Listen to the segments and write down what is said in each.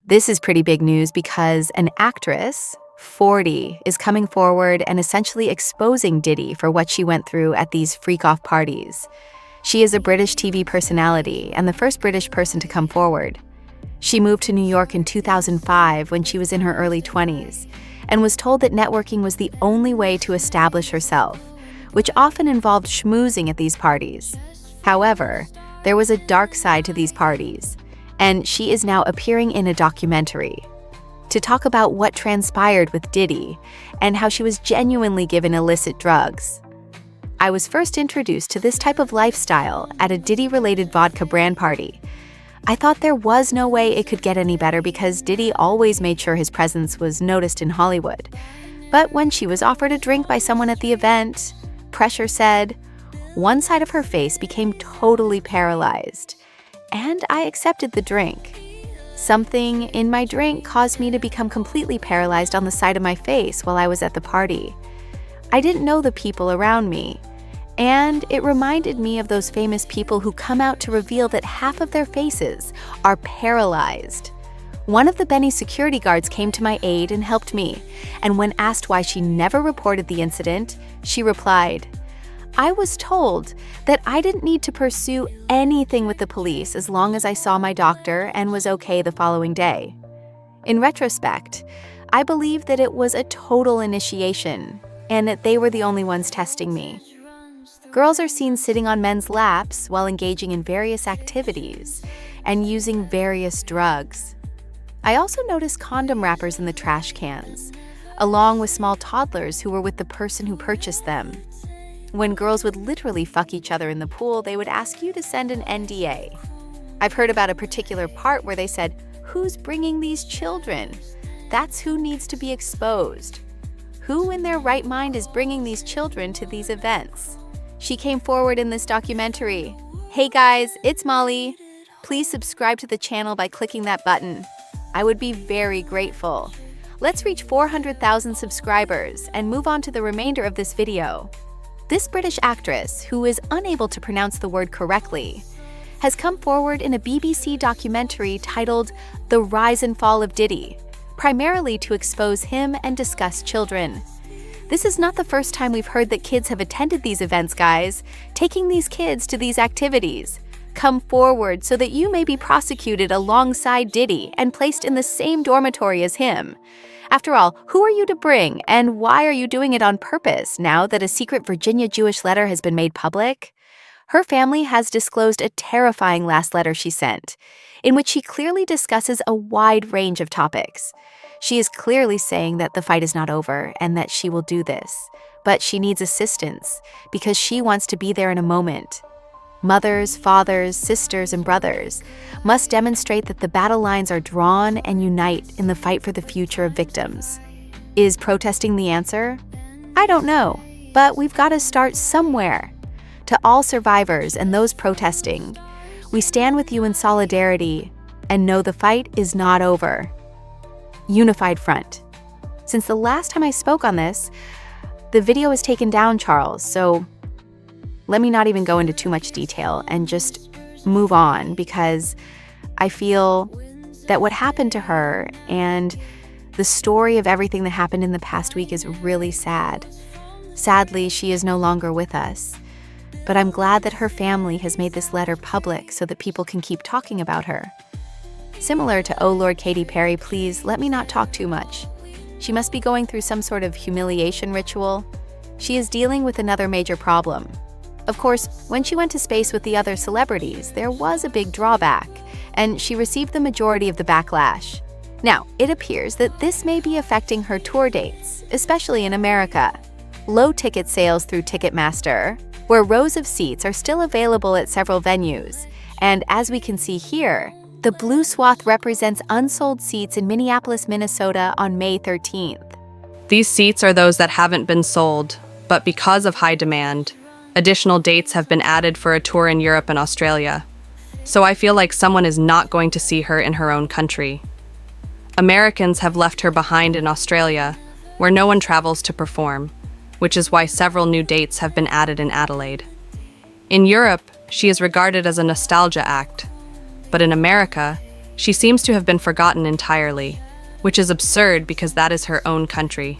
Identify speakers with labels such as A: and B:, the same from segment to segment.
A: This is pretty big news because an actress, 40, is coming forward and essentially exposing Diddy for what she went through at these freak-off parties. She is a British TV personality and the first British person to come forward. She moved to New York in 2005 when she was in her early 20s and was told that networking was the only way to establish herself, which often involved schmoozing at these parties. However, there was a dark side to these parties, and she is now appearing in a documentary to talk about what transpired with Diddy and how she was genuinely given illicit drugs. I was first introduced to this type of lifestyle at a Diddy-related vodka brand party. I thought there was no way it could get any better because Diddy always made sure his presence was noticed in Hollywood. But when she was offered a drink by someone at the event, pressure said, one side of her face became totally paralyzed, and I accepted the drink. Something in my drink caused me to become completely paralyzed on the side of my face while I was at the party. I didn't know the people around me, and it reminded me of those famous people who come out to reveal that half of their faces are paralyzed. One of the Benny security guards came to my aid and helped me, and when asked why she never reported the incident, she replied, "I was told that I didn't need to pursue anything with the police as long as I saw my doctor and was okay the following day." In retrospect, I believe that it was a total initiation and that they were the only ones testing me. Girls are seen sitting on men's laps while engaging in various activities and using various drugs. I also noticed condom wrappers in the trash cans, along with small toddlers who were with the person who purchased them. When girls would literally fuck each other in the pool, they would ask you to send an NDA. I've heard about a particular part where they said, "Who's bringing these children? That's who needs to be exposed. Who in their right mind is bringing these children to these events?" She came forward in this documentary. Hey guys, it's Molly. Please subscribe to the channel by clicking that button. I would be very grateful. Let's reach 400,000 subscribers and move on to the remainder of this video. This British actress, who is unable to pronounce the word correctly, has come forward in a BBC documentary titled The Rise and Fall of Diddy, primarily to expose him and discuss children. This is not the first time we've heard that kids have attended these events, guys. Taking these kids to these activities. Come forward so that you may be prosecuted alongside Diddy and placed in the same dormitory as him. After all, who are you to bring, and why are you doing it on purpose now that a secret Virginia Jewish letter has been made public? Her family has disclosed a terrifying last letter she sent, in which she clearly discusses a wide range of topics. She is clearly saying that the fight is not over and that she will do this, but she needs assistance because she wants to be there in a moment. Mothers, fathers, sisters, and brothers must demonstrate that the battle lines are drawn and unite in the fight for the future of victims. Is protesting the answer? I don't know, but we've got to start somewhere. To all survivors and those protesting, we stand with you in solidarity and know the fight is not over. Unified front. Since the last time I spoke on this, the video was taken down, Charles, so let me not even go into too much detail and just move on because I feel that what happened to her and the story of everything that happened in the past week is really sad. Sadly, she is no longer with us, but I'm glad that her family has made this letter public so that people can keep talking about her. Similar to Oh Lord Katy Perry, please let me not talk too much. She must be going through some sort of humiliation ritual. She is dealing with another major problem. Of course, when she went to space with the other celebrities, there was a big drawback, and she received the majority of the backlash. Now, it appears that this may be affecting her tour dates, especially in America. Low ticket sales through Ticketmaster, where rows of seats are still available at several venues, and as we can see here, the blue swath represents unsold seats in Minneapolis, Minnesota on May 13th.
B: These seats are those that haven't been sold, but because of high demand, additional dates have been added for a tour in Europe and Australia. So I feel like someone is not going to see her in her own country. Americans have left her behind in Australia, where no one travels to perform, which is why several new dates have been added in Adelaide. In Europe, she is regarded as a nostalgia act, but in America, She seems to have been forgotten entirely, which is absurd because that is her own country.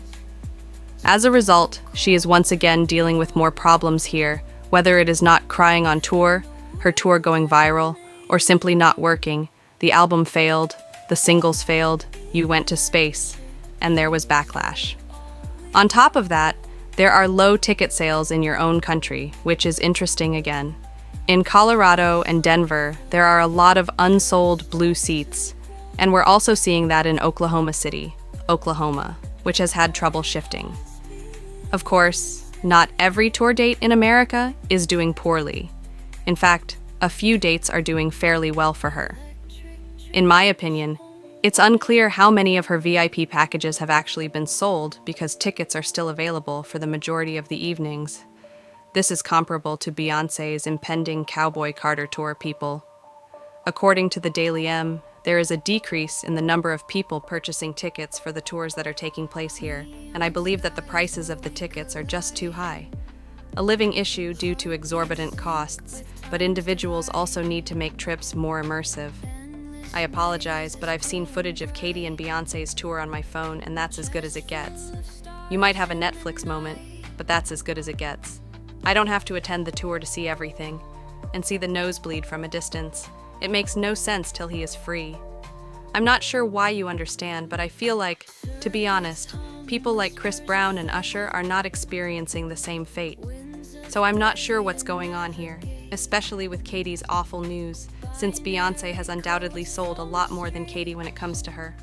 B: As a result, she is once again dealing with more problems here, whether it is not crying on tour, her tour going viral, or simply not working. The album failed, the singles failed, you went to space, and there was backlash. On top of that, there are low ticket sales in your own country, which is interesting again. In Colorado and Denver, there are a lot of unsold blue seats, and we're also seeing that in Oklahoma City, Oklahoma, which has had trouble shifting. Of course, not every tour date in America is doing poorly. In fact, a few dates are doing fairly well for her. In my opinion, it's unclear how many of her VIP packages have actually been sold because tickets are still available for the majority of the evenings. This is comparable to Beyoncé's impending Cowboy Carter tour, people. According to the Daily M, there is a decrease in the number of people purchasing tickets for the tours that are taking place here, and I believe that the prices of the tickets are just too high. A living issue due to exorbitant costs, but individuals also need to make trips more immersive. I apologize, but I've seen footage of Katy and Beyoncé's tour on my phone, and that's as good as it gets. You might have a Netflix moment, but that's as good as it gets. I don't have to attend the tour to see everything, and see the nosebleed from a distance. It makes no sense till he is free. I'm not sure why you understand, but I feel like, to be honest, people like Chris Brown and Usher are not experiencing the same fate. So I'm not sure what's going on here, especially with Katy's awful news, since Beyoncé has undoubtedly sold a lot more than Katy when it comes to her.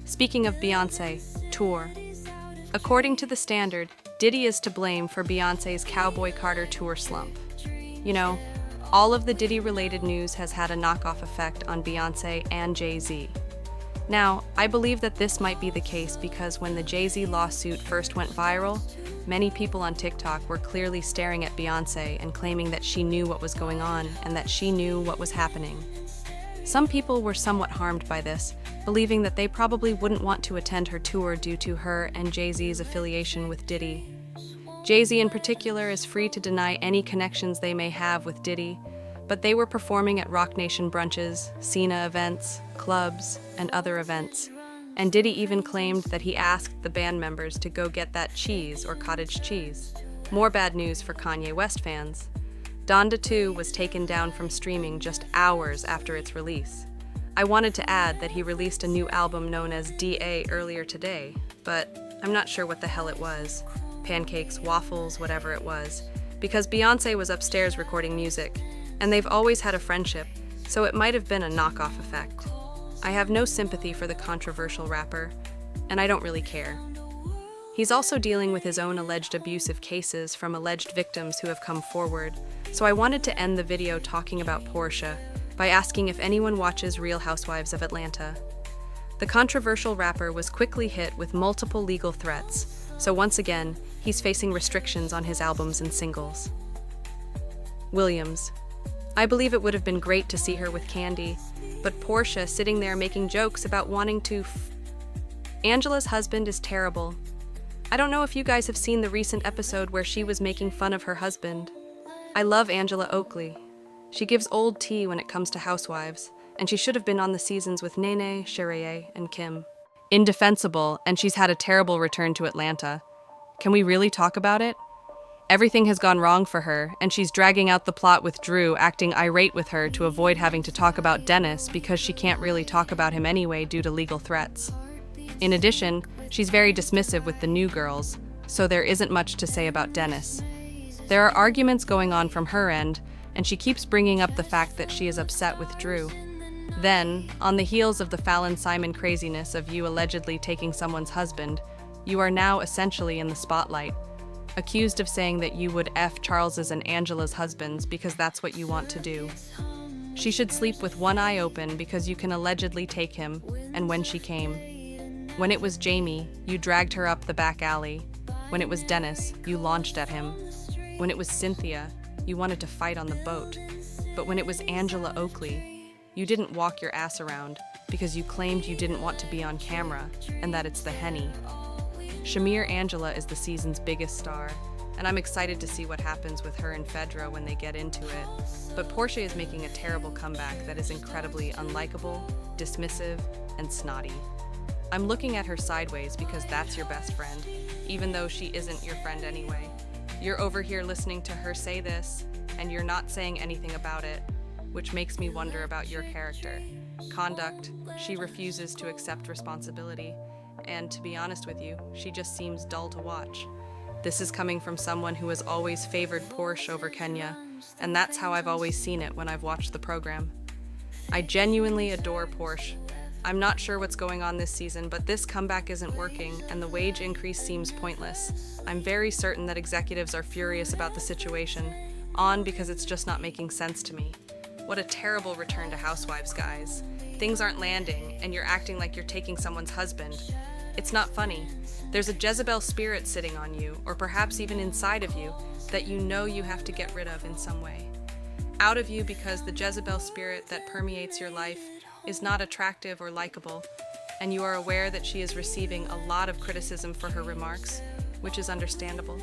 B: Speaking of Beyoncé, tour. According to The Standard, Diddy is to blame for Beyoncé's Cowboy Carter tour slump. You know, all of the Diddy-related news has had a knockoff effect on Beyoncé and Jay-Z. Now, I believe that this might be the case because when the Jay-Z lawsuit first went viral, many people on TikTok were clearly staring at Beyoncé and claiming that she knew what was going on and that she knew what was happening. Some people were somewhat harmed by this, believing that they probably wouldn't want to attend her tour due to her and Jay-Z's affiliation with Diddy. Jay-Z in particular is free to deny any connections they may have with Diddy, but they were performing at Rock Nation brunches, Cena events, clubs, and other events. And Diddy even claimed that he asked the band members to go get that cheese or cottage cheese. More bad news for Kanye West fans. Donda 2 was taken down from streaming just hours after its release. I wanted to add that he released a new album known as DA earlier today, but I'm not sure what the hell it was. Pancakes, waffles, whatever it was, because Beyoncé was upstairs recording music, and they've always had a friendship, so it might have been a knockoff effect. I have no sympathy for the controversial rapper, and I don't really care. He's also dealing with his own alleged abusive cases from alleged victims who have come forward, so I wanted to end the video talking about Porsha by asking if anyone watches Real Housewives of Atlanta. The controversial rapper was quickly hit with multiple legal threats, so once again, he's facing restrictions on his albums and singles. Williams. I believe it would have been great to see her with Candy, but Porsha sitting there making jokes about wanting to Angela's husband is terrible. I don't know if you guys have seen the recent episode where she was making fun of her husband. I love Angela Oakley. She gives old tea when it comes to housewives, and she should have been on the seasons with Nene, Sheree, and Kim. Indefensible, and she's had a terrible return to Atlanta. Can we really talk about it? Everything has gone wrong for her, and she's dragging out the plot with Drew, acting irate with her to avoid having to talk about Dennis because she can't really talk about him anyway due to legal threats. In addition, she's very dismissive with the new girls, so there isn't much to say about Dennis. There are arguments going on from her end, and she keeps bringing up the fact that she is upset with Drew. Then, on the heels of the Fallon Simon craziness of you allegedly taking someone's husband, you are now essentially in the spotlight, accused of saying that you would F Charles's and Angela's husbands because that's what you want to do. She should sleep with one eye open because you can allegedly take him, and when she came. When it was Jamie, you dragged her up the back alley. When it was Dennis, you launched at him. When it was Cynthia, you wanted to fight on the boat. But when it was Angela Oakley, you didn't walk your ass around because you claimed you didn't want to be on camera and that it's the Henny. Shamir Angela is the season's biggest star, and I'm excited to see what happens with her and Fedra when they get into it. But Porsha is making a terrible comeback that is incredibly unlikable, dismissive, and snotty. I'm looking at her sideways because that's your best friend, even though she isn't your friend anyway. You're over here listening to her say this, and you're not saying anything about it, which makes me wonder about your character. Conduct, she refuses to accept responsibility, and to be honest with you, she just seems dull to watch. This is coming from someone who has always favored Porsche over Kenya, and that's how I've always seen it when I've watched the program. I genuinely adore Porsche. I'm not sure what's going on this season, but this comeback isn't working, and the wage increase seems pointless. I'm very certain that executives are furious about the situation, because it's just not making sense to me. What a terrible return to Housewives, guys. Things aren't landing, and you're acting like you're taking someone's husband. It's not funny. There's a Jezebel spirit sitting on you, or perhaps even inside of you, that you know you have to get rid of in some way. Out of you because the Jezebel spirit that permeates your life is not attractive or likable, and you are aware that she is receiving a lot of criticism for her remarks, which is understandable.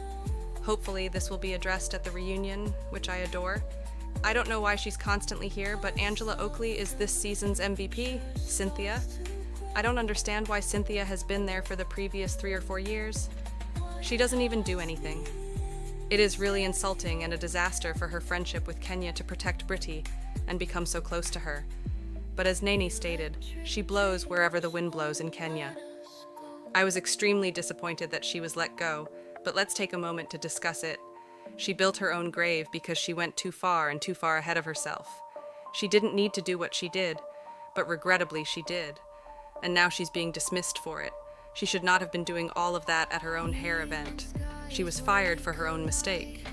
B: Hopefully this will be addressed at the reunion, which I adore. I don't know why she's constantly here, but Angela Oakley is this season's MVP, Cynthia. I don't understand why Cynthia has been there for the previous 3 or 4 years. She doesn't even do anything. It is really insulting and a disaster for her friendship with Kenya to protect Britty and become so close to her. But as Nene stated, she blows wherever the wind blows in Kenya. I was extremely disappointed that she was let go, but let's take a moment to discuss it. She built her own grave because she went too far and too far ahead of herself. She didn't need to do what she did, but regrettably she did. And now she's being dismissed for it. She should not have been doing all of that at her own hair event. She was fired for her own mistake.